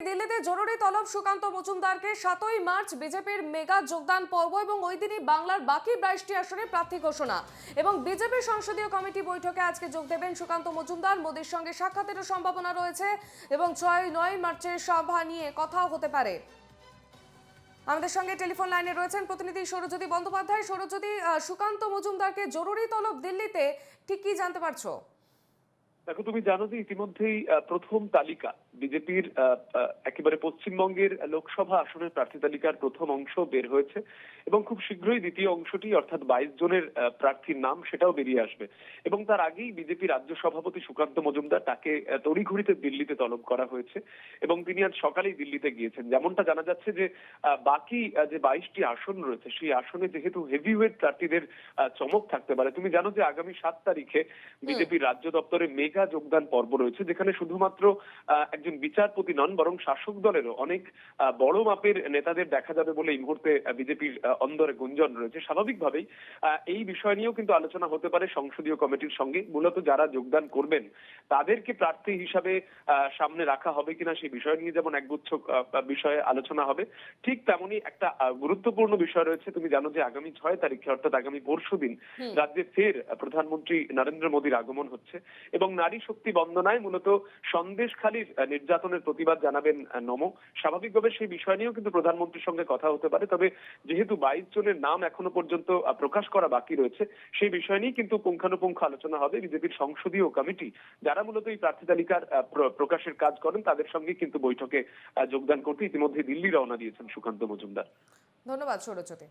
দিল্লিতে জরুরি তলব সুকান্ত মজুমদারকে 7ই মার্চ বিজেপির মেগা যোগদান পর্ব এবং ওই দিনই বাংলার বাকি 22টি আসনে প্রার্থী ঘোষণা এবং বিজেপির সংসদীয় কমিটি বৈঠকে আজকে যোগ দেবেন সুকান্ত মজুমদার। মোদির সঙ্গে সাক্ষাতেরও সম্ভাবনা রয়েছে এবং 6-9 মার্চের সভা নিয়ে কথাও হতে পারে। আমাদের সঙ্গে টেলিফোন লাইনে রয়েছেন প্রতিনিধি সৌরজ্যোতি বন্দ্যোপাধ্যায়। সৌরজ্যোতি, সুকান্ত মজুমদারকে জরুরি তলব দিল্লিতে, ঠিক কি জানতে পারছো? দেখো, তুমি জানো যে ইতিমধ্যেই প্রথম তালিকা বিজেপির একেবারে পশ্চিমবঙ্গের লোকসভা আসনের প্রার্থী তালিকার প্রথম অংশ বের হয়েছে এবং খুব শীঘ্রই দ্বিতীয় অংশটি অর্থাৎ 22 জনের প্রার্থীর নাম সেটাও বেরিয়ে আসবে এবং তার আগেই বিজেপি রাজ্য সভাপতি সুকান্ত মজুমদার তাকে তড়িঘড়িতে দিল্লিতে তলব করা হয়েছে এবং তিনি আজ সকালেই দিল্লিতে গিয়েছেন। যেমনটা জানা যাচ্ছে যে বাকি যে 22টি আসন রয়েছে সেই আসনে যেহেতু হেভিওয়েট প্রার্থীদের চমক থাকতে পারে। তুমি জানো যে আগামী 7 তারিখে বিজেপির রাজ্য দপ্তরে মেগা যোগদান পর্ব রয়েছে, যেখানে শুধুমাত্র একজন বিচারপতি নন বরং শাসক দলেরও অনেক বড় মাপের নেতাদের দেখা যাবে বলে এই মুহূর্তে বিজেপির অন্দরে গুঞ্জন রয়েছে। স্বাভাবিকভাবেই এই বিষয় নিয়েও কিন্তু আলোচনা হতে পারে সংসদীয় কমিটির সঙ্গে। মূলত যারা যোগদান করবেন তাদেরকে প্রার্থী হিসাবে সামনে রাখা হবে কিনা সেই বিষয় নিয়ে যেমন একগুচ্ছ বিষয়ে আলোচনা হবে, ঠিক তেমনি একটা গুরুত্বপূর্ণ বিষয় রয়েছে। তুমি জানো যে আগামী 6 তারিখে অর্থাৎ আগামী পরশুদিন রাজ্যে ফের প্রধানমন্ত্রী নরেন্দ্র মোদীর আগমন হচ্ছে এবং নারী শক্তি বন্দনায় মূলত সন্দেশখালীর নির্যাতনের প্রতিবাদ জানাবেন নমো। স্বাভাবিকভাবে সেই বিষয় নিয়েও কিন্তু প্রধানমন্ত্রীর সঙ্গে কথা হতে পারে। তবে যেহেতু 22 জনের নাম এখনো পর্যন্ত প্রকাশ করা বাকি রয়েছে, সেই বিষয় নিয়ে কিন্তু পুঙ্খানুপুঙ্খ আলোচনা হবে। বিজেপির সংসদীয় কমিটি যারা মূলত এই প্রার্থী তালিকার প্রকাশের কাজ করেন তাদের সঙ্গে কিন্তু বৈঠকে যোগদান করতে ইতিমধ্যে দিল্লি রওনা দিয়েছেন সুকান্ত মজুমদার। ধন্যবাদ সৌরজ্যোতি।